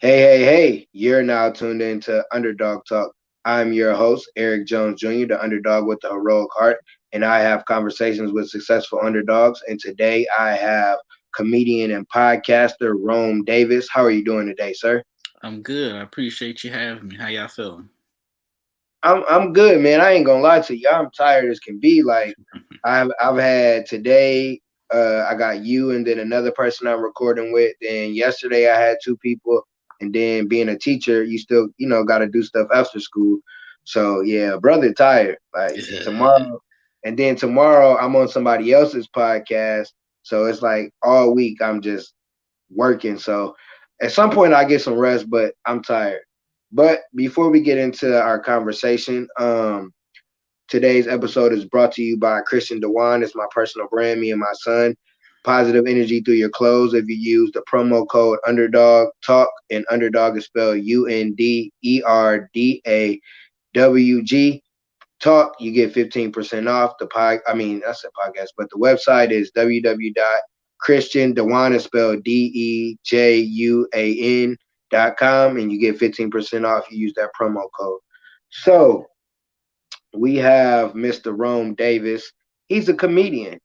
Hey, you're now tuned into Underdog Talk. I'm your host, Eric Jones Jr., the underdog with the heroic heart, and I have conversations with successful underdogs. And today I have comedian and podcaster Rome Davis. How are you doing today, sir? I'm good. I appreciate you having me. How y'all feeling? I'm good, man. I ain't gonna lie to you. I'm tired as can be. Like I've had today. I got you and then another person I'm recording with. Then yesterday I had two people, and then being a teacher, you still got to do stuff after school. So yeah, brother, tired. Like tomorrow, and then tomorrow I'm on somebody else's podcast. So it's like all week I'm just working. So at some point I get some rest, but I'm tired. But before we get into our conversation, today's episode is brought to you by Christian Dewan. It's my personal brand, me and my son. Positive energy through your clothes. If you use the promo code Underdog Talk, and Underdog is spelled UNDERDAWG Talk, you get 15% off the pod. I mean, that's a podcast, but the website is www.christian Dewan is spelled DEJUAN.com, and you get 15% off. You use that promo code. So we have Mr. Rome Davis. He's a comedian.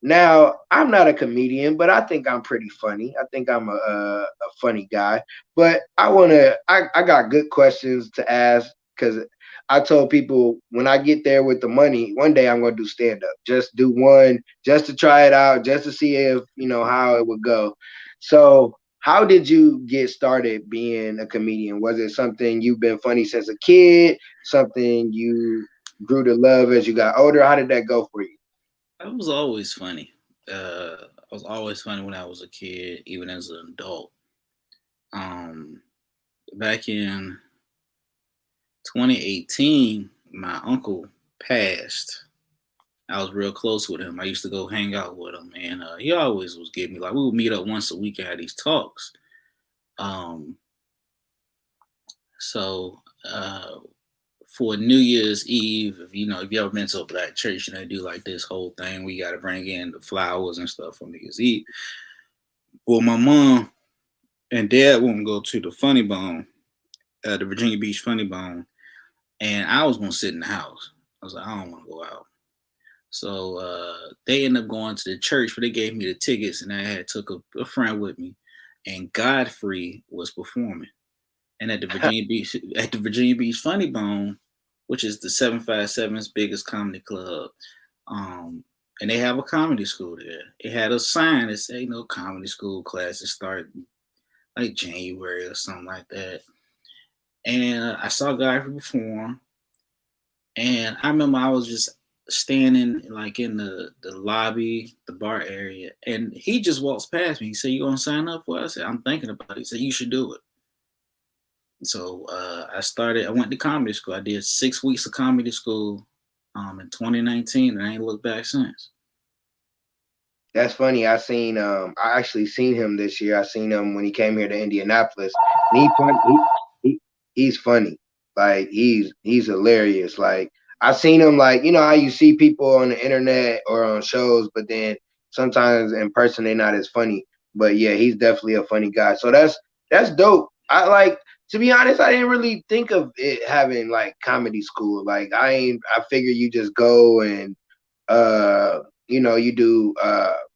Now, I'm not a comedian, but I think I'm pretty funny. I think I'm a funny guy. But I got good questions to ask because I told people when I get there with the money, one day I'm going to do stand up. Just do one, just to try it out, just to see if, how it would go. So, how did you get started being a comedian? Was it something you've been funny since a kid? Something you grew to love as you got older? How did that go for you? I was always funny. I was always funny when I was a kid, even as an adult. Um, Back in 2018, my uncle passed. I was real close with him. I used to go hang out with him, and he always was giving me like we would meet up once a week and have these talks. Um, so for New Year's Eve, if you ever been to a black church, they do like this whole thing. We got to bring in the flowers and stuff for New Year's Eve. Well, my mom and dad wouldn't go to the Funny Bone, the Virginia Beach Funny Bone, and I was gonna sit in the house. I was like, I don't want to go out. So they ended up going to the church, but they gave me the tickets, and I had took a friend with me, and Godfrey was performing. And at the Virginia Beach Funny Bone, which is the 757's biggest comedy club. And they have a comedy school there. It had a sign that said, comedy school classes start like January or something like that. And I saw Godfrey perform, and I remember I was just standing like in the lobby, the bar area, and he just walks past me. He said, "You gonna sign up for it?" I said, "I'm thinking about it." He said, "You should do it." So I went to comedy school. I did 6 weeks of comedy school in 2019, and I ain't looked back since. That's funny. I actually seen him this year. I seen him when he came here to Indianapolis. And he's funny. Like he's hilarious. Like I seen him like, how you see people on the internet or on shows, but then sometimes in person they're not as funny. But yeah, he's definitely a funny guy. So that's dope. I like, to be honest, I didn't really think of it having like comedy school. Like I figure you just go and you do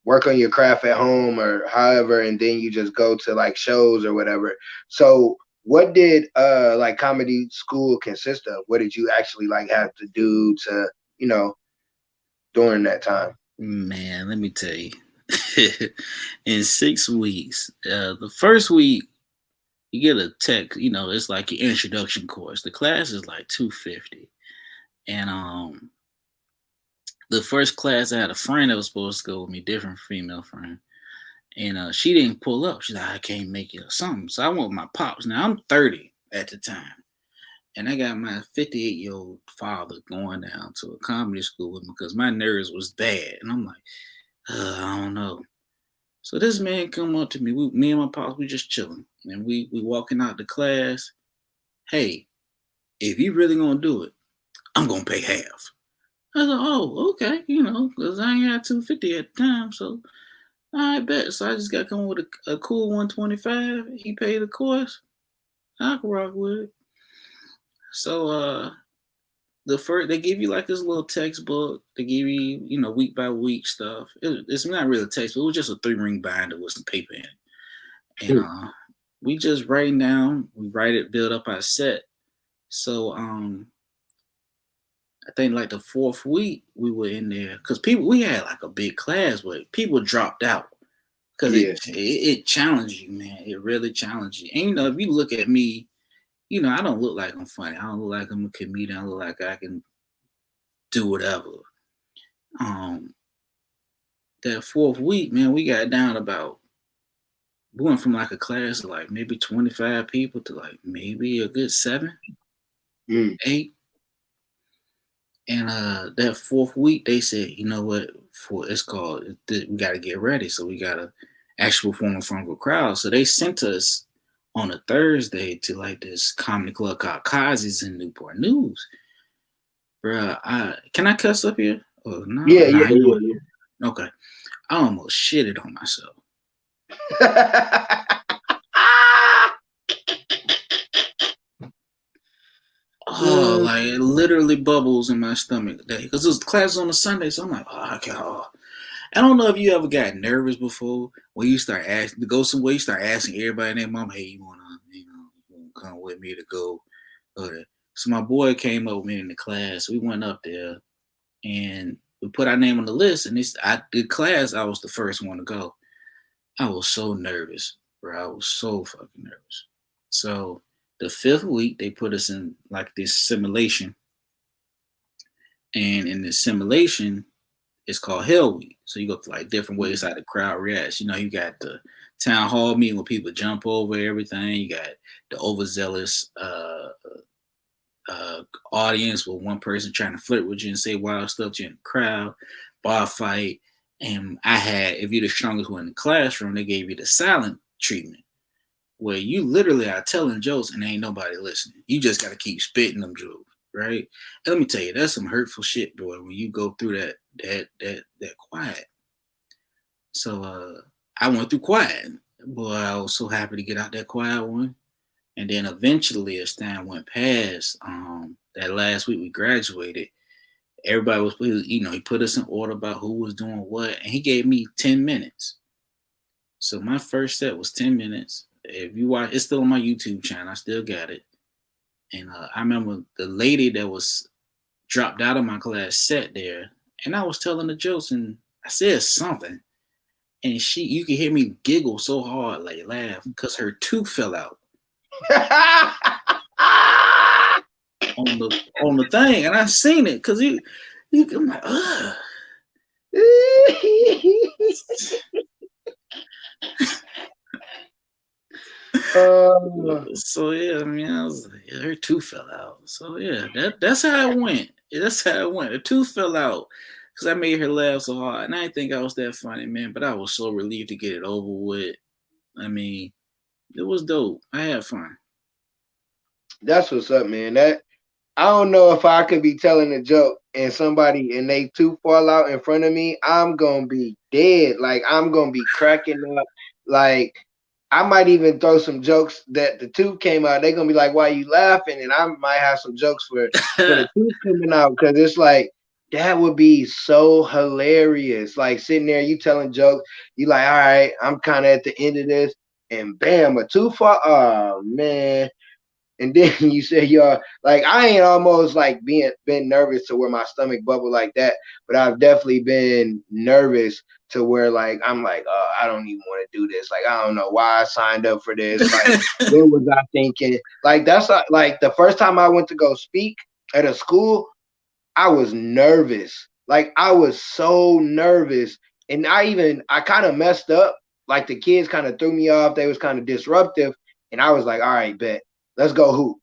work on your craft at home or however, and then you just go to like shows or whatever. So what did like comedy school consist of? What did you actually like have to do to, you know, during that time? Man, let me tell you. In 6 weeks, the first week you get a tech, it's like your introduction course. The class is like 250. And the first class I had a friend that was supposed to go with me, different female friend. And she didn't pull up. She's like, I can't make it or something. So I went with my pops. Now I'm 30 at the time. And I got my 58-year-old father going down to a comedy school with me because my nerves was bad. And I'm like, I don't know. So this man come up to me. Me and my pops, we just chilling. And we walking out the class. Hey, if you really gonna do it, I'm gonna pay half. I was like, oh, okay, because I ain't had 250 at the time. So I bet. So I just got to come with a cool 125. He paid the course. I can rock with it. So the first they give you like this little textbook. They give you, you know, week by week stuff. It's not really a textbook. It was just a 3-ring binder with some paper in it, and we just writing down. We write it, build up our set. So I think like the fourth week we were in there because people we had like a big class, but people dropped out because Yeah. it challenged you, man. It really challenged you. And you know, if you look at me, you know, I don't look like I'm funny. I don't look like I'm a comedian. I look like I can do whatever. Um, that fourth week, man, we got down about we went from like a class of like maybe 25 people to like maybe a good 7, Mm. 8. And that fourth week, they said, you know what? For it's called, we got to get ready. So we got to actually perform in front of a crowd. So they sent us on a Thursday to like this comedy club called Kazi's in Newport News. Bruh, can I cuss up here? Oh no, Yeah, nah, you know yeah, what? Okay, I almost shitted on myself. yeah. Oh, like it literally bubbles in my stomach today because this class on a Sunday. So I'm like, oh, okay. Oh. I don't know if you ever got nervous before when you start asking to go somewhere. You start asking everybody and their mom, "Hey, you wanna come with me to go?" Okay. So my boy came up with me in the class. We went up there and we put our name on the list. And the class, I was the first one to go. I was so nervous, bro. I was so fucking nervous. So the fifth week, they put us in like this simulation, and in this simulation, it's called Hell Week. So you go to like different ways how the crowd reacts. You know, you got the town hall meeting where people jump over everything. You got the overzealous audience with one person trying to flirt with you and say wild stuff to you in the crowd, bar fight. And I had, if you're the strongest one in the classroom, they gave you the silent treatment, where you literally are telling jokes and ain't nobody listening. You just got to keep spitting them jokes, right? And let me tell you, that's some hurtful shit, boy. When you go through that quiet. So I went through quiet. Boy, I was so happy to get out that quiet one. And then eventually, as time went past, that last week we graduated. Everybody was, you know, he put us in order about who was doing what, and he gave me 10 minutes. So my first set was 10 minutes. If you watch, it's still on my YouTube channel. I still got it. And I remember the lady that was dropped out of my class sat there, and I was telling the jokes, and I said something, and you could hear me giggle so hard, like laugh, because her tooth fell out on the thing, and I seen it because I'm like, ugh. So yeah, I mean, I was like, yeah, her tooth fell out. So yeah, that's how it went. That's how it went. Her tooth fell out because I made her laugh so hard, and I didn't think I was that funny, man. But I was so relieved to get it over with. I mean, it was dope. I had fun. That's what's up, man. I don't know if I could be telling a joke and somebody and they tooth fall out in front of me. I'm gonna be dead. Like I'm gonna be cracking up. Like I might even throw some jokes that the tooth came out. They're gonna be like, "Why you laughing?" And I might have some jokes for the tooth coming out because it's like that would be so hilarious. Like sitting there, you telling jokes. You like, all right, I'm kind of at the end of this, and bam, a tooth fall. Oh man. And then you say y'all like I ain't almost like been nervous to where my stomach bubble like that, but I've definitely been nervous to where like I'm like, oh, I don't even want to do this. Like I don't know why I signed up for this. Like what was I thinking? Like that's like the first time I went to go speak at a school, I was nervous. Like I was so nervous, and I kind of messed up. Like the kids kind of threw me off. They was kind of disruptive, and I was like, all right, bet, let's go hoop.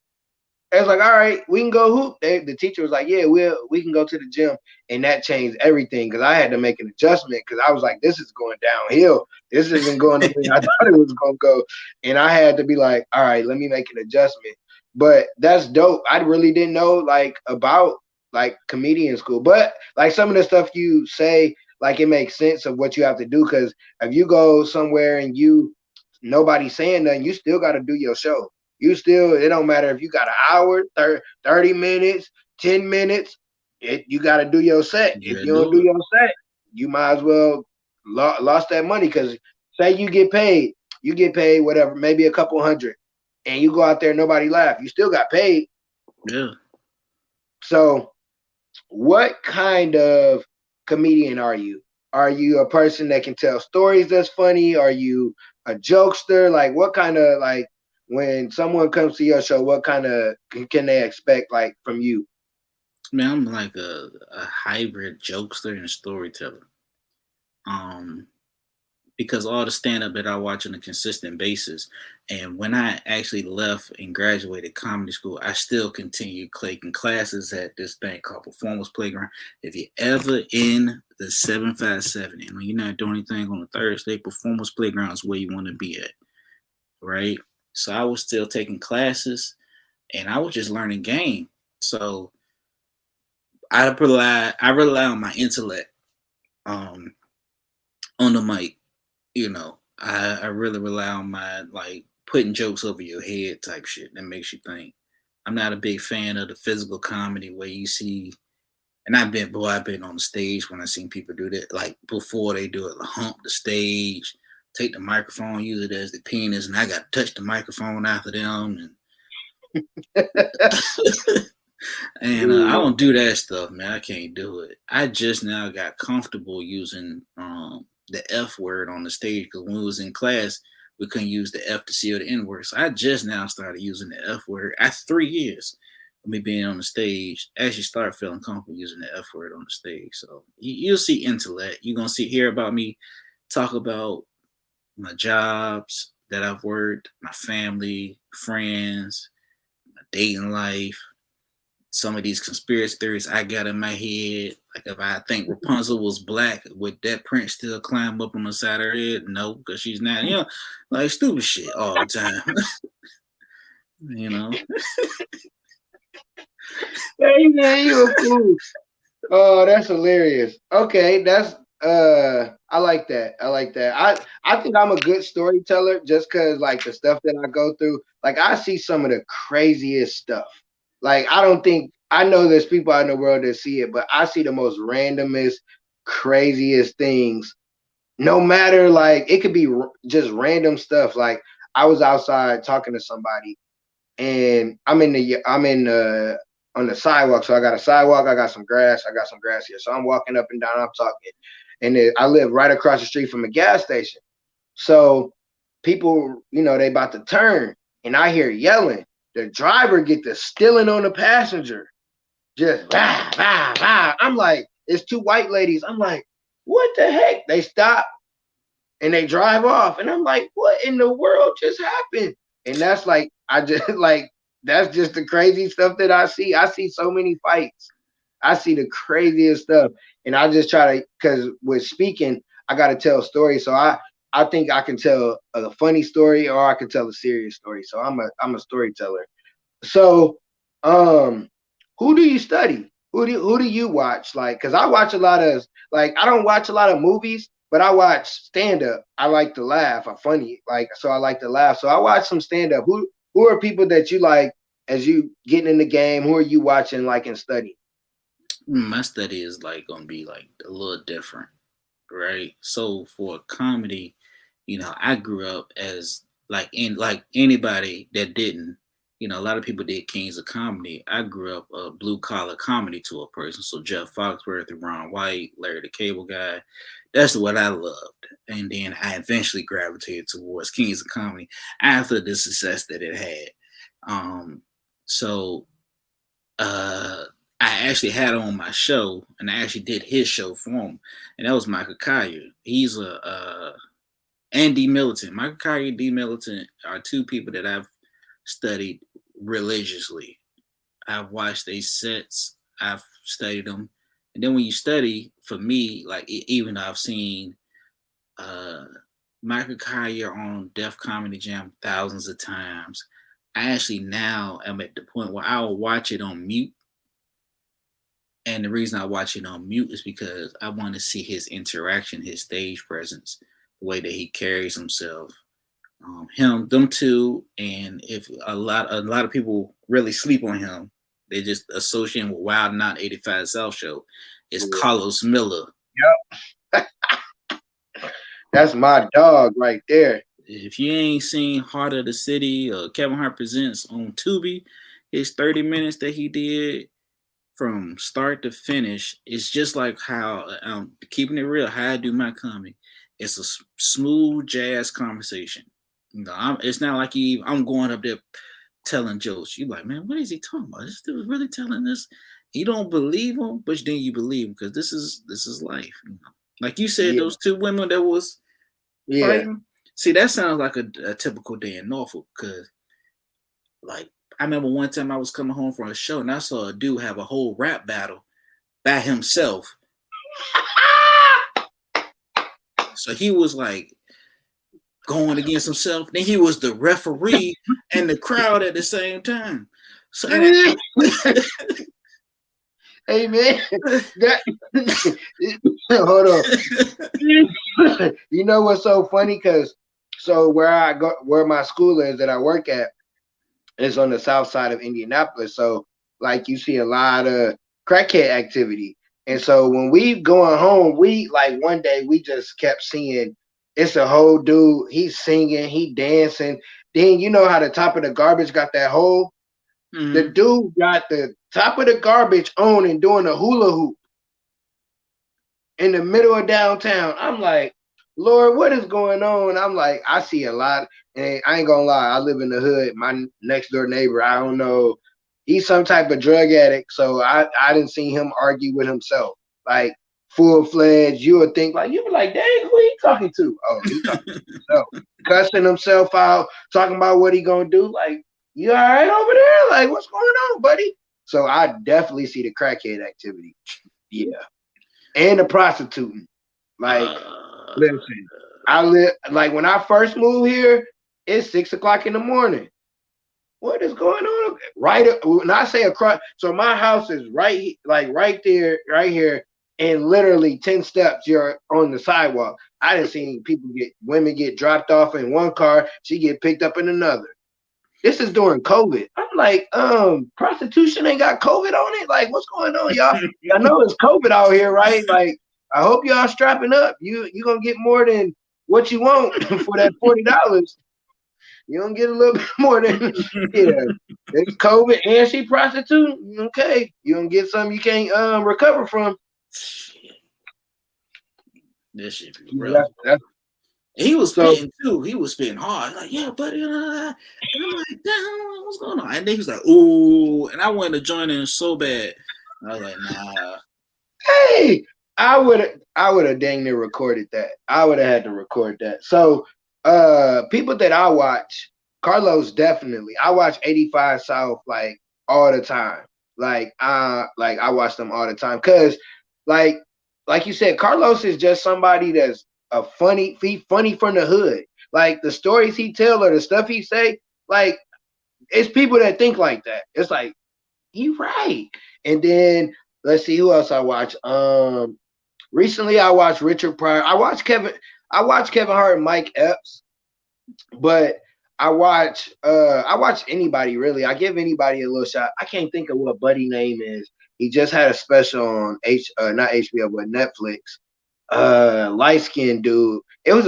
I was like, all right, we can go hoop. The teacher was like, yeah, we can go to the gym, and that changed everything because I had to make an adjustment because I was like, this is going downhill. This isn't going the way I thought it was going to go, and I had to be like, all right, let me make an adjustment. But that's dope. I really didn't know like about like comedian school, but like some of the stuff you say, like it makes sense of what you have to do because if you go somewhere and you nobody's saying nothing, you still got to do your show. You still, it don't matter if you got an hour, 30 minutes, 10 minutes, you got to do your set. You If gotta you don't do do it. your set, you might as well lost that money because say you get paid whatever, maybe a couple hundred, and you go out there, nobody laugh. You still got paid. Yeah. So what kind of comedian are you? Are you a person that can tell stories that's funny? Are you a jokester? Like what kind of like when someone comes to your show, what kind of can they expect like from you? Man, I'm like a hybrid jokester and storyteller. Um, because all the stand up that I watch on a consistent basis, and when I actually left and graduated comedy school, I still continued taking classes at this thing called Performance Playground. If you're ever in the 757 and when you're not doing anything on a Thursday, Performance Playground is where you want to be at, right? So I was still taking classes and I was just learning game. So I rely on my intellect um on the mic. I really rely on my like putting jokes over your head type shit that makes you think. I'm not a big fan of the physical comedy where you see, and I've been on the stage when I seen people do that, like before they do it, like hump the stage, take the microphone, use it as the penis, and I got to touch the microphone after them, and I Ooh, don't do that stuff, man. I can't do it. I just now got comfortable using the F word on the stage because when we was in class, we couldn't use the F to seal the N word. So I just now started using the F word after 3 years of me being on the stage. I actually started feeling comfortable using the F word on the stage. So you'll see intellect. You're gonna hear about me talk about my jobs that I've worked, my family, friends, my dating life, some of these conspiracy theories I got in my head. Like if I think Rapunzel was black, would that prince still climb up on the side of her head? No, because she's not. Like stupid shit all the time. you know. hey man, you a fool. Oh, that's hilarious. Okay, that's I like that. I like that. I think I'm a good storyteller just cuz like the stuff that I go through, like I see some of the craziest stuff. Like I don't think I know there's people out in the world that see it, but I see the most randomest craziest things. No matter like it could be just random stuff. Like I was outside talking to somebody and I'm in on the sidewalk. So I got a sidewalk, I got some grass, here. So I'm walking up and down, I'm talking, and I live right across the street from a gas station. So people, they about to turn, and I hear yelling. The driver get to stealing on the passenger, just rah, rah, rah. I'm like, it's two white ladies. I'm like, what the heck? They stop and they drive off. And I'm like, what in the world just happened? And that's like, I just like, that's just the crazy stuff that I see. I see so many fights. I see the craziest stuff. And I just try to, because with speaking, I got to tell stories. So I think I can tell a funny story or I can tell a serious story. So I'm a storyteller. So, um, who do you study? Who do you watch? Like, cause I watch a lot of like I don't watch a lot of movies, but I watch stand up. I like to laugh. I'm funny, like so I like to laugh. So I watch some stand up. Who are people that you like as you getting in the game? Who are you watching like and study? My study is like gonna be like a little different, right? So for comedy, I grew up as like anybody that didn't, a lot of people did Kings of Comedy. I grew up a blue collar comedy to a person. So Jeff Foxworthy, Ron White, Larry the Cable Guy. That's what I loved. And then I eventually gravitated towards Kings of Comedy after the success that it had. Um, so uh I actually had him on my show, and I actually did his show for him, and that was Michael Colyar. He's and D Militant. Michael Colyar and D Militant are two people that I've studied religiously. I've watched their sets, I've studied them, and then when you study, for me, like even though I've seen uh, Michael Colyar on Def Comedy Jam thousands of times, I actually now am at the point where I'll watch it on mute. And the reason I watch it on mute is because I want to see his interaction, his stage presence, the way that he carries himself. Him, them two, and if a lot of people really sleep on him, they just associate him with Wild Not 85 South Show. It's Yeah. Carlos Miller. Yep. That's my dog right there. If you ain't seen Heart of the City or Kevin Hart Presents on Tubi, his 30 minutes that he did from start to finish, it's just like how keeping it real, how I do my comedy. It's a smooth jazz conversation. It's not like I'm going up there telling jokes. You like, man, what is he talking about? This dude really telling this? You don't believe him, but then you believe him because this is life. Like you said, Yeah. those two women that was Yeah. fighting. See, that sounds like a typical day in Norfolk. Cause like I remember one time I was coming home from a show and I saw a dude have a whole rap battle by himself. So he was like going against himself. Then he was the referee and the crowd at the same time. So Hey man, that hold on. You know what's so funny? Cause so where my school is that I work at is on the south side of Indianapolis. So like you see a lot of crackhead activity. And so when we going home, we like one day we just kept seeing it's a whole dude. He's singing, he dancing. Then you know how the top of the garbage got that hole. The mm-hmm. dude got the top of the garbage on and doing a hula hoop in the middle of downtown. I'm like, Lord, what is going on? I'm like, I see a lot, and I ain't gonna lie, I live in the hood. My next door neighbor, I don't know, he's some type of drug addict, so I didn't see him argue with himself, like full fledged. You would think like you be like, dang, who he talking to? Oh, he talking to himself, cussing himself out, talking about what he gonna do. Like, you all right over there? Like, what's going on, buddy? So I definitely see the crackhead activity. Yeah, and the prostituting. Like, uh, listen, I live like when I first moved here, it's 6 o'clock in the morning. What is going on? Right when I say across, so my house is like right there, right here, and literally 10 steps you're on the sidewalk. I done seen women get dropped off in one car, she get picked up in another. This is during COVID. I'm like, prostitution ain't got COVID on it. Like, what's going on, y'all? I know it's COVID out here, right? Like, I hope y'all strapping up. You gonna get more than what you want for that $40. You gonna get a little bit more than yeah. It's COVID and she prostitute. Okay, you gonna get something you can't recover from. This shit be rough. That's He was so. spitting too. He was spitting hard. Like, yeah, buddy. And I'm like, damn, what's going on? And then he was like, ooh. And I wanted to join in so bad. I was like, nah. Hey, I would have dang near recorded that. I would have had to record that. So people that I watch, Carlos definitely. I watch 85 South like all the time. Like I watch them all the time. Cause like like you said, Carlos is just somebody that's funny from the hood. Like the stories he tell or the stuff he say, like it's people that think like that. It's like you right. And then let's see who else I watch. Recently I watched Richard Pryor. I watched Kevin Hart and Mike Epps, but I watch anybody really. I give anybody a little shot. I can't think of what Buddy name is. He just had a special on not HBO but Netflix. Light skinned dude. It was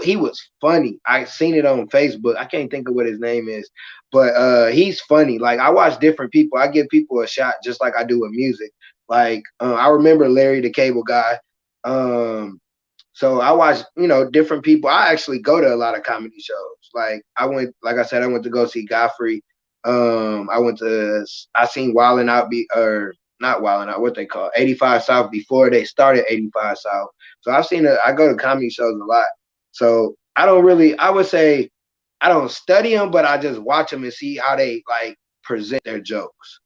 he was funny. I seen it on Facebook. I can't think of what his name is, but he's funny. Like I watch different people. I give people a shot just like I do with music. Like I remember Larry the Cable Guy. So I watch, different people. I actually go to a lot of comedy shows. Like I said, I went to go see Godfrey. I seen Wildin' Out or not Wildin' Out, what they call 85 South before they started 85 South. So I go to comedy shows a lot. So I would say I don't study them, but I just watch them and see how they like present their jokes.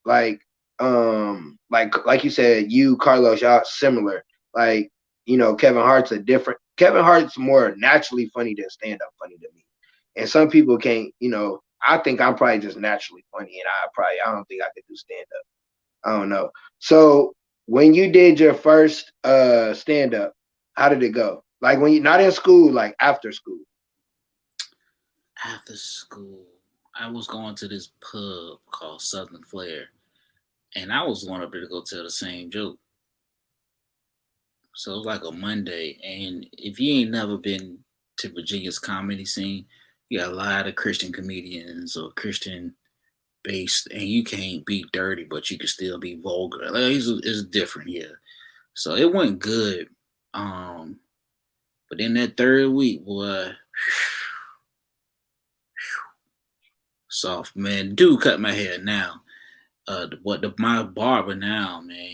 Like you said, Carlos, y'all similar. Like, Kevin Hart's more naturally funny than stand up funny to me. And some people can't, I think I'm probably just naturally funny and I don't think I could do stand up. I don't know. So when you did your first stand up, how did it go? Like when you not in school, like after school. after school, I was going to this pub called Southern Flair, and I was going up there to go tell the same joke. So it was like a Monday, and if you ain't never been to Virginia's comedy scene, you got a lot of Christian comedians or Christian based, and you can't be dirty, but you can still be vulgar. Like it's different here. So it went good. Um, but then that third week, boy, soft man, dude cut my hair now. My barber now, man,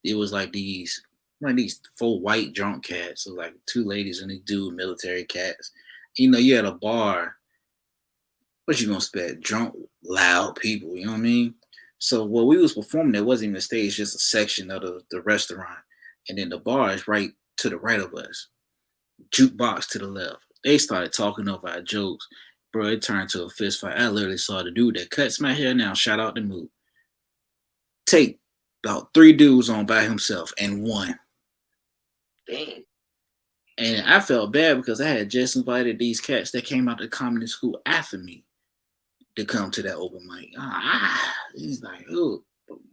it was like these four white drunk cats. So like two ladies and a dude, military cats. You know, you at a bar, what you gonna expect? Drunk, loud people, you know what I mean? So what we was performing, there wasn't even a stage, just a section of the restaurant. And then the bar is right to the right of us. Jukebox to the left. They started talking over our jokes. Bro, it turned to a fist fight. I literally saw the dude that cuts my hair now, shout out to Moot, take about three dudes on by himself and won. Dang. And I felt bad because I had just invited these cats that came out to comedy school after me to come to that open mic. He's like, oh,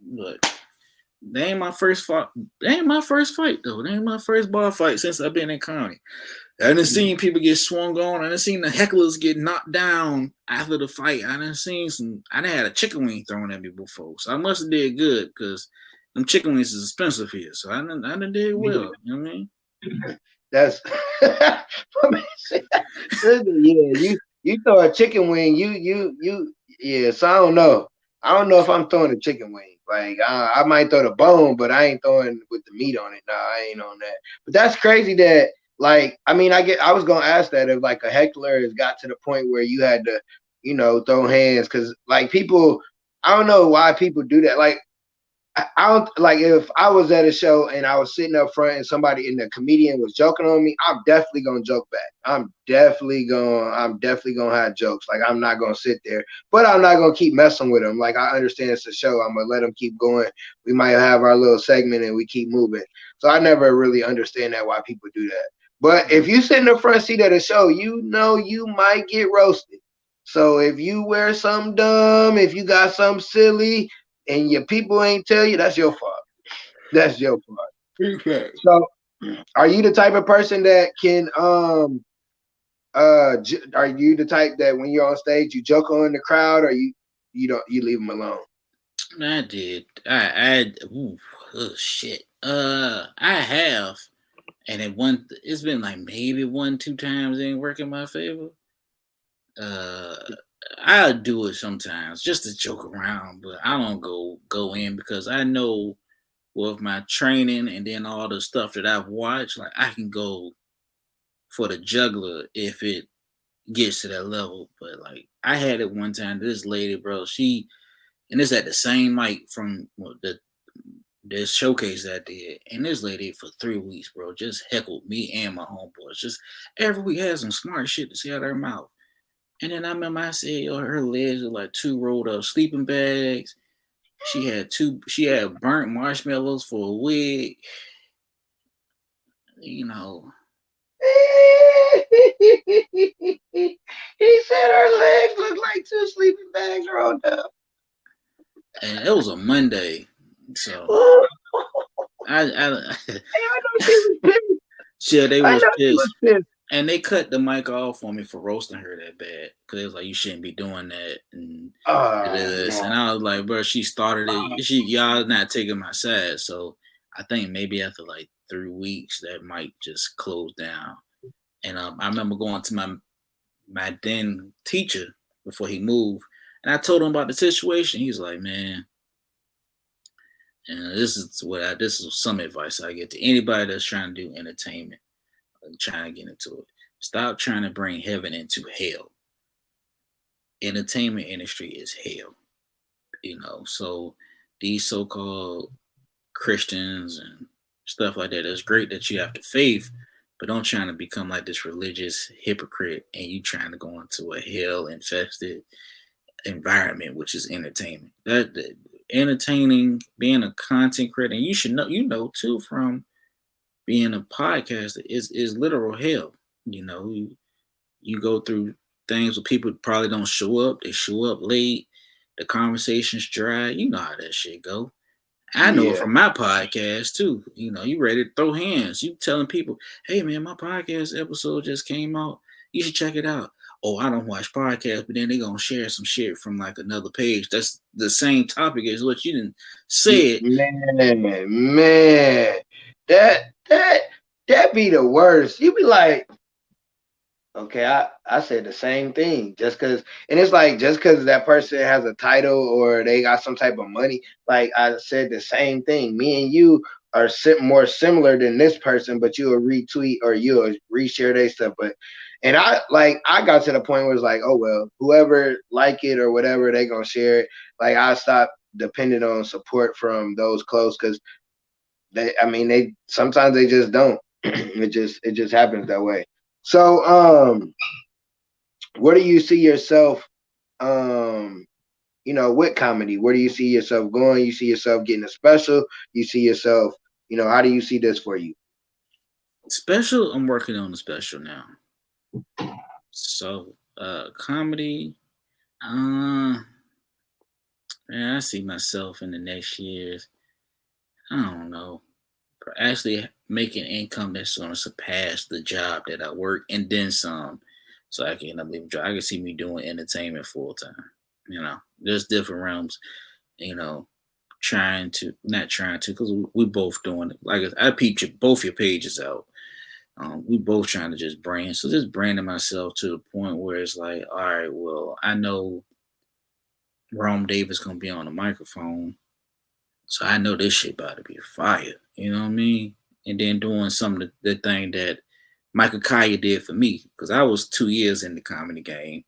but they ain't my first fight. They ain't my first fight though. They ain't my first bar fight since I've been in comedy. I done seen people get swung on. I done seen the hecklers get knocked down after the fight. I done seen some. I done had a chicken wing thrown at me before, so I must have did good because them chicken wings is expensive here. So I done did well. You know what I mean? That's yeah. You throw a chicken wing. You yeah. So I don't know. I don't know if I'm throwing a chicken wing. Like I might throw the bone, but I ain't throwing with the meat on it. No, I ain't on that. But that's crazy that like I mean I was gonna ask that if like a heckler has got to the point where you had to throw hands because like people I don't know why people do that. Like I don't like if I was at a show and I was sitting up front and somebody and the comedian was joking on me, I'm definitely gonna joke back. I'm definitely gonna have jokes. Like I'm not gonna sit there, but I'm not gonna keep messing with them. Like I understand it's a show. I'm gonna let them keep going. We might have our little segment and we keep moving. So I never really understand that why people do that. But if you sit in the front seat of the show, you might get roasted. So if you wear something dumb, if you got something silly, and your people ain't tell you, that's your fault. That's your fault. Okay. So, are you the type of person that can are you the type that when you're on stage you joke on the crowd or you don't you leave them alone? I did. Ooh, oh shit. I have, and it's been like maybe one, two times it ain't work in my favor. Uh, I'll do it sometimes just to joke around, but I don't go in because I know with my training and then all the stuff that I've watched, like I can go for the juggler if it gets to that level. But like I had it one time, this lady, bro, and it's at the same mic from this showcase that I did, and this lady for 3 weeks, bro, just heckled me and my homeboys. Just every week had some smart shit to say out of her mouth. And then I remember I said, yo, her legs are like two rolled up sleeping bags. She had burnt marshmallows for a wig. You know, He said her legs look like two sleeping bags rolled up. and it was a Monday, so I I know she was pissed. yeah, they I was know she was pissed, pissed. and they cut the mic off on me for roasting her that bad because it was like you shouldn't be doing that and Oh this, no. and I was like, bro, she started it. Y'all not taking my side, so I think maybe after like 3 weeks that mic just closed down. And I remember going to my then teacher before he moved, and I told him about the situation. He's like, man. And this is some advice I get to anybody that's trying to do entertainment, trying to get into it. Stop trying to bring heaven into hell. Entertainment industry is hell, So these so-called Christians and stuff like that. It's great that you have the faith, but don't try to become like this religious hypocrite and you trying to go into a hell infested environment, which is entertainment. That entertaining, being a content creator, and you should know, too, from being a podcaster is literal hell. You go through things where people probably don't show up. They show up late. The conversation's dry. You know how that shit go. I know it Yeah. from my podcast too. You know, you ready to throw hands. You telling people, hey man, my podcast episode just came out. You should check it out. Oh, I don't watch podcasts, but then they gonna share some shit from like another page. That's the same topic as what you didn't say. Man, that that that be the worst. You be like, okay, I said the same thing just because, and it's like just because that person has a title or they got some type of money, like I said the same thing. Me and you are more similar than this person, but you'll retweet or you'll reshare their stuff. But and I got to the point where it's like, oh well, whoever like it or whatever, they gonna share it. Like I stopped depending on support from those close because they sometimes they just don't. It just happens that way. So where do you see yourself with comedy? Where do you see yourself going? You see yourself getting a special? You see yourself, how do you see this for you? Special, I'm working on a special now. So comedy, man, I see myself in the next years. I don't know. Actually making income that's gonna surpass the job that I work and then some. So I can end up leaving job. I can see me doing entertainment full time. There's different realms, you know, trying to not trying to because we both doing it. Like I peeped both your pages out. We both trying to just brand. So just branding myself to the point where it's like, all right, well, I know Rome Davis gonna be on the microphone, so I know this shit about to be fire. You know what I mean? And then doing some of the thing that Michael Colyar did for me, because I was 2 years in the comedy game.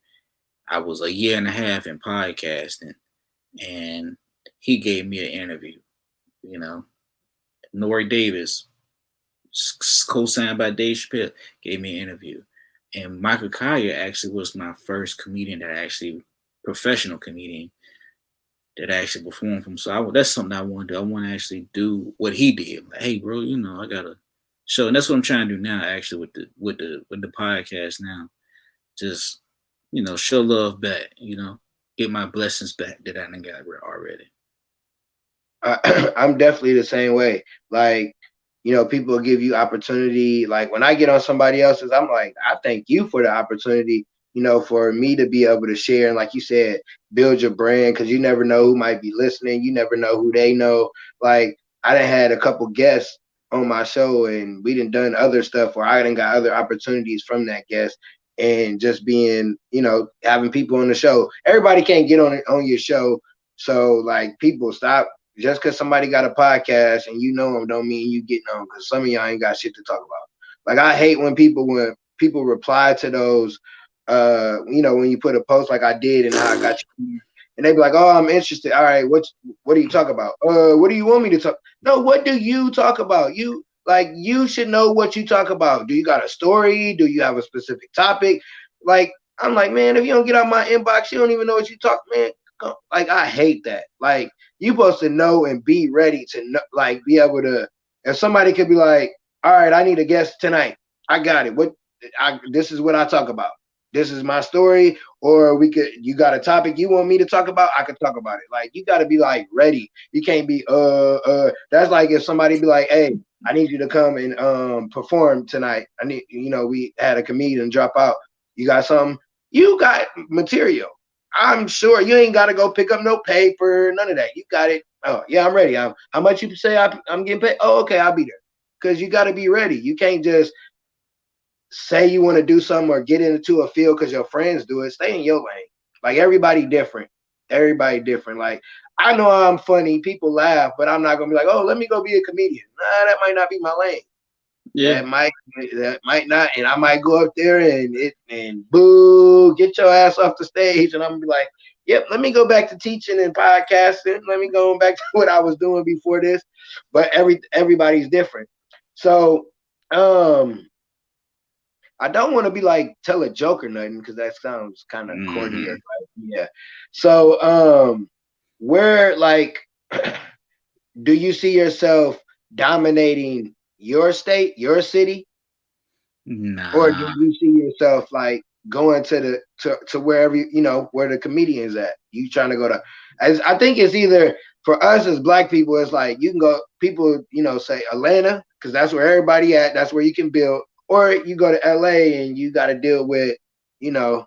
I was a year and a half in podcasting, and he gave me an interview. You know, No I.D Davis, co-signed by Dave Chappelle, gave me an interview. And Michael Colyar actually was my first comedian that actually professional comedian that actually performed from. So that's something I want to do. I want to actually do what he did. Like, hey, bro, I gotta show, and that's what I'm trying to do now. Actually, with the podcast now, just show love back. Get my blessings back that I done got already. I'm definitely the same way. Like, people give you opportunity. Like when I get on somebody else's, I'm like, I thank you for the opportunity, for me to be able to share. And like you said, build your brand because you never know who might be listening. You never know who they know. Like I done had a couple guests on my show and we done other stuff where I done got other opportunities from that guest. And just being, having people on the show. Everybody can't get on your show. So like people stop just because somebody got a podcast and them don't mean you getting on because some of y'all ain't got shit to talk about. Like I hate when people reply to those when you put a post like I did and how I got you and they be like, oh, I'm interested. All right, what do you talk about? What do you want me to talk? No, what do you talk about? You should know what you talk about. Do you got a story? Do you have a specific topic? Like I'm like, man, if you don't get out my inbox, you don't even know what you talk, man. Like I hate that. Like you supposed to know and be ready to know, like be able to. If somebody could be like, all right, I need a guest tonight. I got it. This is what I talk about. This is my story. Or you got a topic you want me to talk about? I can talk about it. Like you got to be like ready. You can't be That's like if somebody be like, hey, I need you to come and perform tonight. I need we had a comedian drop out. You got something? You got material. I'm sure you ain't got to go pick up no paper, none of that. You got it. Oh, yeah, I'm ready. How much you say I'm getting paid? Oh, okay, I'll be there. Because you got to be ready. You can't just say you want to do something or get into a field because your friends do it. Stay in your lane. Like everybody different. Everybody different. Like I know I'm funny. People laugh, but I'm not going to be like, oh, let me go be a comedian. Nah, that might not be my lane. Yeah. That might not, and I might go up there and boo, get your ass off the stage, and I'm gonna be like, yep, let me go back to teaching and podcasting. Let me go back to what I was doing before this. But everybody's different. So I don't want to be like tell a joke or nothing because that sounds kind of corny or like, yeah. So where like do you see yourself dominating your state, your city? Or do Nah. you see yourself like going to to wherever where the comedians at. You trying to go to? As I think it's either for us as black people, it's like you can go. People say Atlanta because that's where everybody at. That's where you can build. Or you go to LA and you got to deal with you know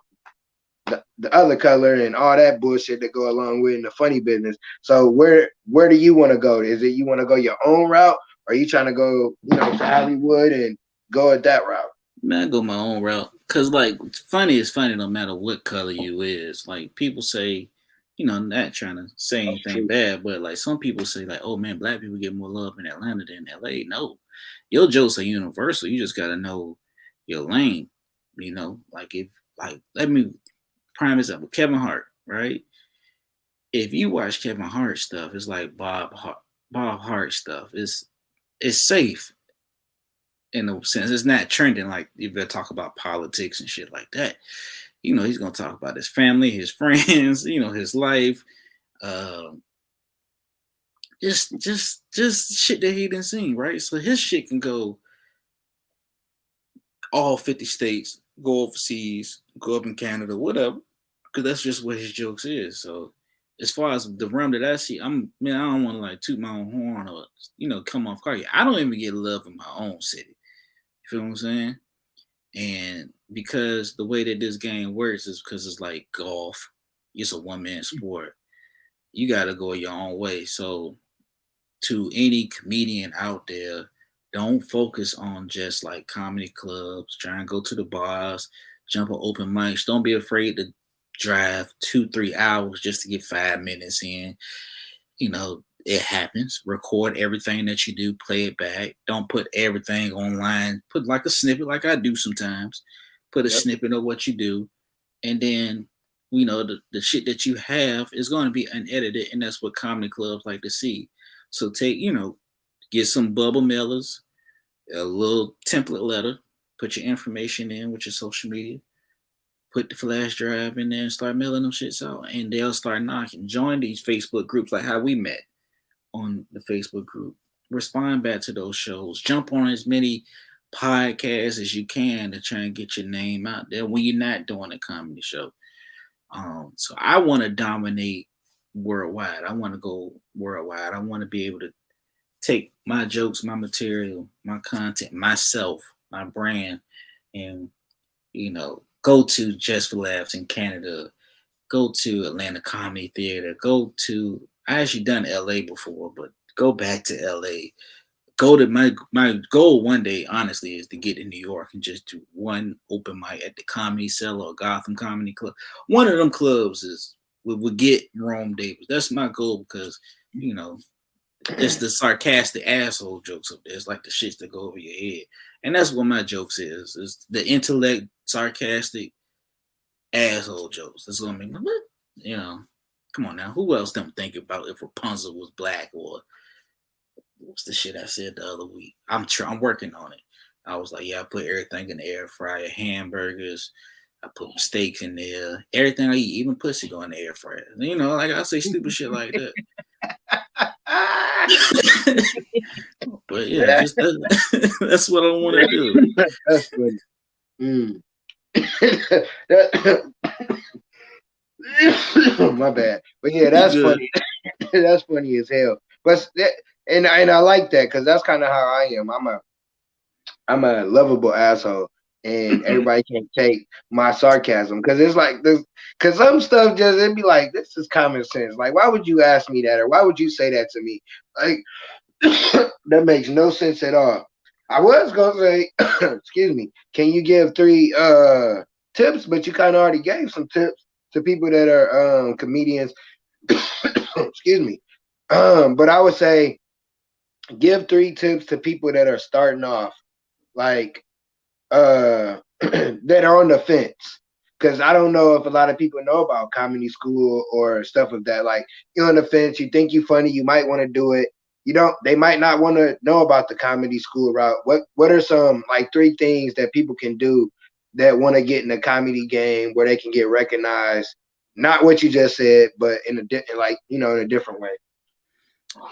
the other color and all that bullshit that go along with in the funny business. So where do you want to go? Is it you want to go your own route, or are you trying to go to Hollywood and go at that route? Man, I go my own route. Cause like funny is funny no matter what color you is. Like people say, not trying to say That's anything true. bad, but like some people say like, oh man, black people get more love in Atlanta than LA. No. Your jokes are universal. You just gotta know your lane. Like if like let me prime example, Kevin Hart, right? If you watch Kevin Hart stuff, it's like Bob Hart stuff. It's safe in a sense. It's not trending like if they talk about politics and shit like that. He's gonna talk about his family, his friends, his life, uh, just shit that he didn't see, right? So his shit can go all 50 states, go overseas, go up in Canada, whatever, because that's just what his jokes is. So as far as the realm that I see, I don't want to like toot my own horn or come off cocky. I don't even get love in my own city. You feel what I'm saying? And because the way that this game works is because it's like golf, it's a one man sport. You got to go your own way. So, to any comedian out there, don't focus on just like comedy clubs. Try and go to the bars, jump on open mics. Don't be afraid to drive 2-3 hours just to get 5 minutes in. It happens. Record everything that you do, play it back. Don't put everything online. Put like a snippet, like I do sometimes. Put a Yep. snippet of what you do, and then the shit that you have is going to be unedited, and that's what comedy clubs like to see. So get some bubble mailers, a little template letter, put your information in with your social media, put the flash drive in there, and start mailing them shits out, and they'll start knocking. Join these Facebook groups like how we met on the Facebook group. Respond back to those shows. Jump on as many podcasts as you can to try and get your name out there when you're not doing a comedy show. So I want to dominate worldwide. I want to go worldwide. I want to be able to take my jokes, my material, my content, myself, my brand, and go to Just for Laughs in Canada, go to Atlanta Comedy Theater, go to I actually done LA before, but go back to LA. Go to my goal one day, honestly, is to get to New York and just do one open mic at the Comedy Cellar or Gotham Comedy Club. One of them clubs is would get Rome Davis. That's my goal because you know it's the sarcastic asshole jokes up there. It's like the shits that go over your head, and that's what my jokes is. Is the intellect sarcastic asshole jokes. That's gonna be you know. Come on now, who else don't think about if Rapunzel was black or what's the shit I said the other week? I'm working on it. I was like, yeah, I put everything in the air fryer, hamburgers. I put steaks in there, everything I eat, even pussy go in the air fryer. Like I say stupid shit like that. But yeah, just that's what I want to do. That's funny. Mm. My bad. But yeah, You that's good? funny. That's funny as hell. But and I like that because that's kind of how I am. I'm a lovable asshole, and everybody can take my sarcasm because it's like this. Because some stuff just it'd be like this is common sense. Like, why would you ask me that, or why would you say that to me? Like, that makes no sense at all. I was gonna say, excuse me, can you give three tips? But you kind of already gave some tips to people that are comedians. Excuse me. But I would say give three tips to people that are starting off, like that are on the fence. Because I don't know if a lot of people know about comedy school or stuff of that. Like you're on the fence, you think you're funny, you might want to do it. You don't. They might not want to know about the comedy school route. What are some like three things that people can do that want to get in the comedy game where they can get recognized? Not what you just said, but in in a different way.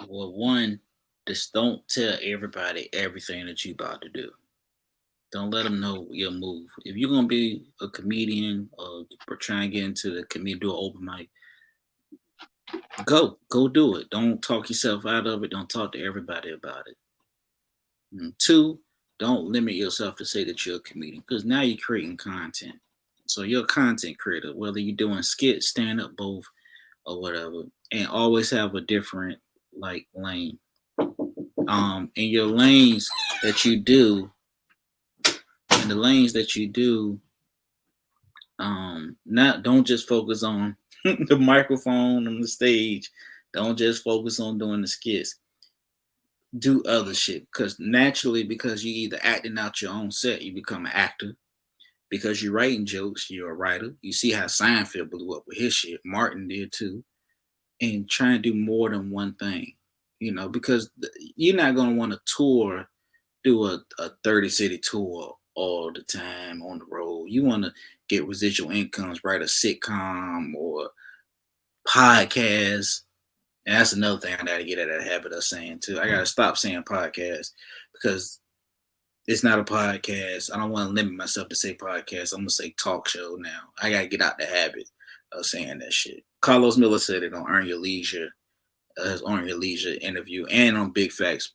Well, one, just don't tell everybody everything that you about to do. Don't let them know your move. If you're gonna be a comedian or try and get into the comedian, do an open mic, go do it. Don't talk yourself out of it. Don't talk to everybody about it. Two, don't limit yourself to say that you're a comedian because now you're creating content. So you're a content creator, whether you're doing skits, stand up, both, or whatever, and always have a different like lane. In your lanes that you do, in the lanes that you do, not don't just focus on the microphone on the stage. Don't just focus on doing the skits. Do other shit because naturally, because you either acting out your own set, you become an actor. Because you're writing jokes, you're a writer. You see how Seinfeld blew up with his shit. Martin did too. And try and do more than one thing, because you're not gonna want to tour, do a 30 city tour all the time on the road. You want to get residual incomes, write a sitcom or podcast. And that's another thing I gotta get out of that habit of saying too. I gotta stop saying podcast because it's not a podcast. I don't want to limit myself to say podcast. I'm gonna say talk show now. I gotta get out the habit of saying that shit. Carlos Miller said it on Earn Your Leisure, his Earn Your Leisure interview, and on Big Facts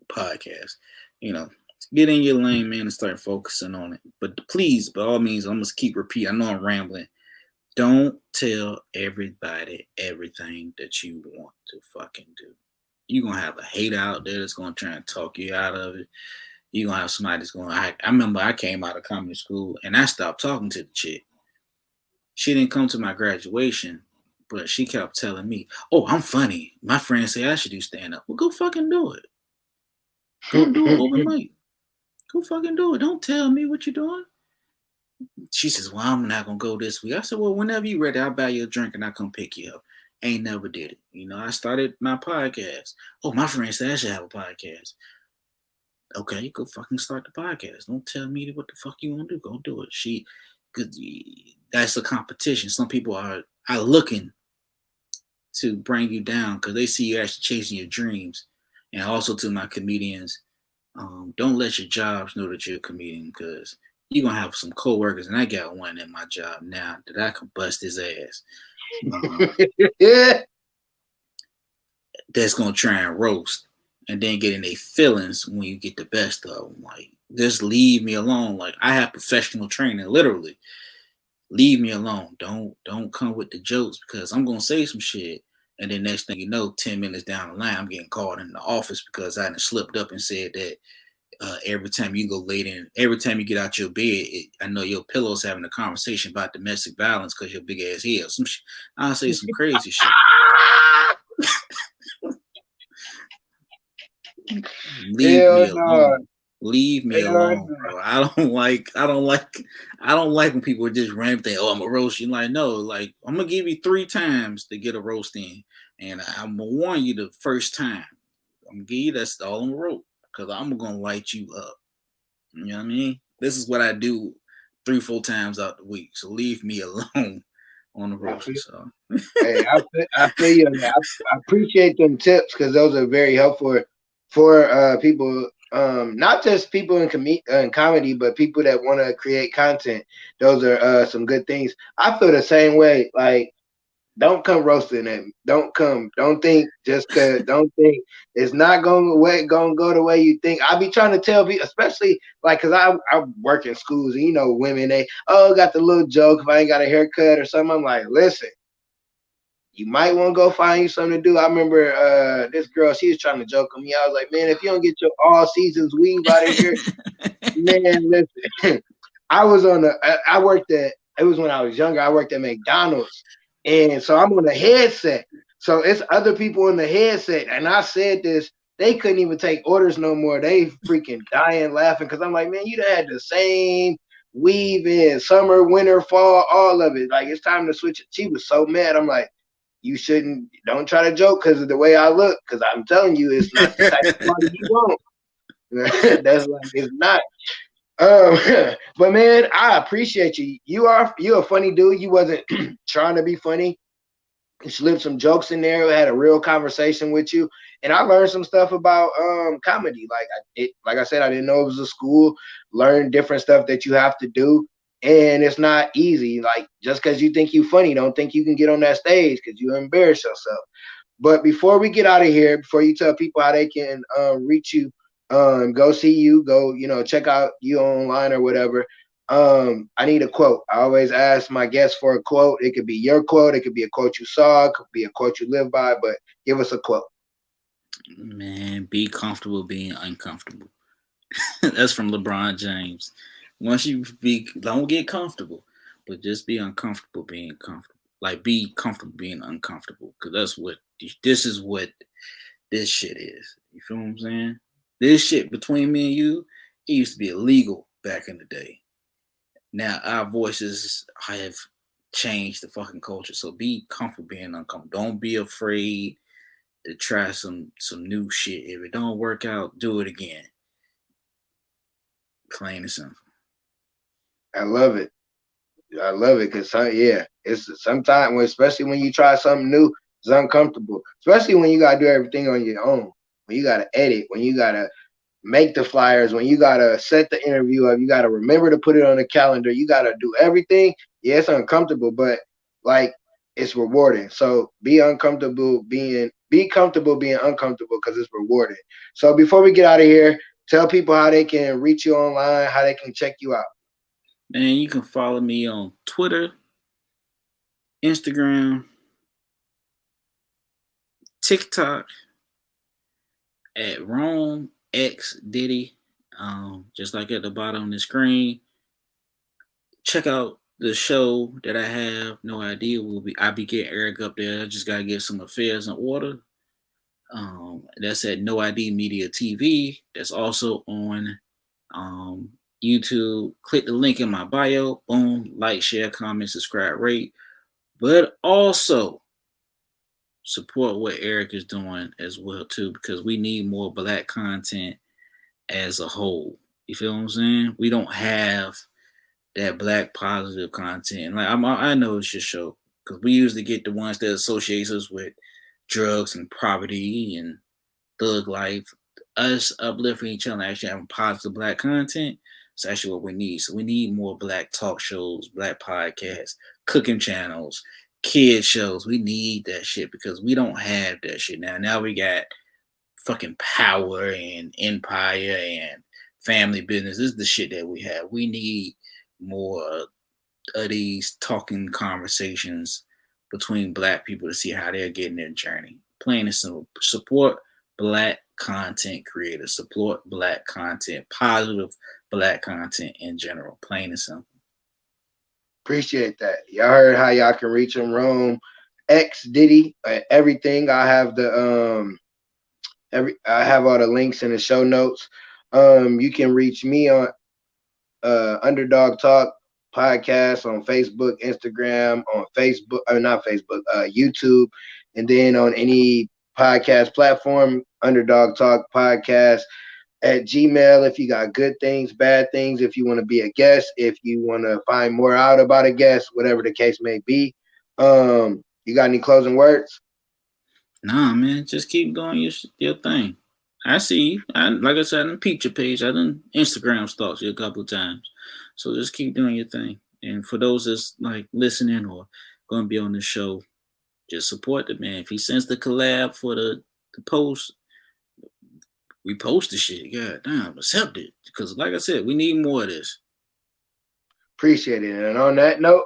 podcast. Get in your lane, man, and start focusing on it. But please, by all means, I'm gonna keep repeating. I know I'm rambling. Don't tell everybody everything that you want to fucking do. You're gonna have a hater out there that's gonna try and talk you out of it. You're gonna have somebody that's gonna. I remember I came out of comedy school and I stopped talking to the chick. She didn't come to my graduation, but she kept telling me, "Oh, I'm funny. My friends say I should do stand up." Well, go fucking do it. Go do it open mic. Go fucking do it. Don't tell me what you're doing. She says, "Well, I'm not gonna go this week." I said, "Well, whenever you're ready, I'll buy you a drink and I'll come pick you up." Ain't never did it. I started my podcast. Oh, my friend said I should have a podcast. Okay, go fucking start the podcast. Don't tell me what the fuck you want to do. Go do it. Cause that's a competition. Some people are looking to bring you down because they see you actually chasing your dreams. And also to my comedians, don't let your jobs know that you're a comedian because you're gonna have some coworkers, and I got one at my job now that I can bust his ass. That's gonna try and roast and then get in their feelings when you get the best of them. Like, just leave me alone. Like, I have professional training, literally. Leave me alone. Don't come with the jokes because I'm gonna say some shit, and then next thing you know, 10 minutes down the line, I'm getting called in the office because I done slipped up and said that every time you go late in, every time you get out your bed, I know your pillow's having a conversation about domestic violence because your big ass head. I'll say some crazy shit. Leave me alone. Leave me alone, bro. I don't like when people just randomly think, "Oh, I'm a roast." You're like, no, like I'm gonna give you 3 times to get a roast in, and I'm gonna warn you the first time. I'm gonna give you that's all on the rope because I'm gonna light you up. You know what I mean? This is what I do 3-4 times out the week. So leave me alone on the roast. So. Hey, I feel you. I appreciate them tips because those are very helpful for people, not just people in comedy, but people that want to create content. Those are some good things. I feel the same way. Like, don't come roasting at me. Don't think just cause. Don't think it's not gonna go the way you think. I be trying to tell people, especially like, cause I work in schools and women, they got the little joke if I ain't got a haircut or something. I'm like, listen. You might want to go find you something to do. I remember this girl, she was trying to joke on me. I was like, man, if you don't get your all seasons weave out of here, man, listen. I worked it was when I was younger. I worked at McDonald's. And so I'm on the headset. So it's other people in the headset. And I said this, they couldn't even take orders no more. They freaking dying laughing because I'm like, man, you done had the same weave in summer, winter, fall, all of it. Like, it's time to switch it. She was so mad. I'm like, don't try to joke because of the way I look, because I'm telling you, it's not the type of party you want. That's like, it's not. But man, I appreciate you. You're a funny dude. You wasn't trying to be funny. You slipped some jokes in there. We had a real conversation with you. and I learned some stuff about comedy. Like I said, I didn't know it was a school. Learn different stuff that you have to do, and it's not easy. Like just because you think you funny, don't think you can get on that stage because you embarrass yourself. But before we get out of here, before you tell people how they can reach you, go see you, go check out you online or whatever. I need a quote. I always ask my guests for a quote. It could be your quote. It could be a quote you saw. It could be a quote you live by. But give us a quote. Man, be comfortable being uncomfortable. That's from LeBron James. Once you don't get comfortable, but just be uncomfortable being comfortable. Like be comfortable being uncomfortable, because this is what this shit is. You feel what I'm saying? This shit between me and you, it used to be illegal back in the day. Now our voices have changed the fucking culture. So be comfortable being uncomfortable. Don't be afraid to try some new shit. If it don't work out, do it again. Plain and simple. I love it. I love it because yeah, it's sometimes especially when you try something new, it's uncomfortable. Especially when you gotta do everything on your own. When you gotta edit, when you gotta make the flyers, when you gotta set the interview up, you gotta remember to put it on the calendar. You gotta do everything. Yeah, it's uncomfortable, but like it's rewarding. So be comfortable being uncomfortable because it's rewarding. So before we get out of here, tell people how they can reach you online, how they can check you out. Man, you can follow me on Twitter, Instagram, TikTok at Rome X Diddy. Just like at the bottom of the screen. Check out the show that I have. No idea. I'll be getting Eric up there. I just gotta get some affairs in order. That's at No ID Media TV. That's also on YouTube. Click the link in my bio. Boom. Like, share, comment, subscribe, rate. But also support what Eric is doing as well too, because we need more black content as a whole. You feel what I'm saying? We don't have that black positive content. Like I know it's your show because we usually get the ones that associate us with drugs and poverty and thug life. Us uplifting each other, actually having positive black content. It's actually what we need. So we need more black talk shows, black podcasts, cooking channels, kid shows. We need that shit because we don't have that shit now. Now we got fucking power and empire and family business. This is the shit that we have. We need more of these talking conversations between black people to see how they're getting their journey. Plain and simple. Support black content creators. Support black content. Positive black content in general. Plain and simple. Appreciate that. Y'all heard how y'all can reach him. Rome, X Diddy, everything. I have all the links in the show notes. You can reach me on Underdog Talk podcast on Facebook, Instagram, on Facebook, or not Facebook, YouTube, and then on any podcast platform, Underdog Talk Podcast at Gmail. If you got good things, bad things, if you want to be a guest, if you want to find more out about a guest, whatever the case may be. You got any closing words? Nah, man, just keep doing your thing. I see you. Like I said, I done peeped your page. I done Instagram stalked you a couple of times. So just keep doing your thing. And for those that's like listening or going to be on the show, just support the man. If he sends the collab for the post, we post the shit. God damn, accept it. Because like I said, we need more of this. Appreciate it. And on that note,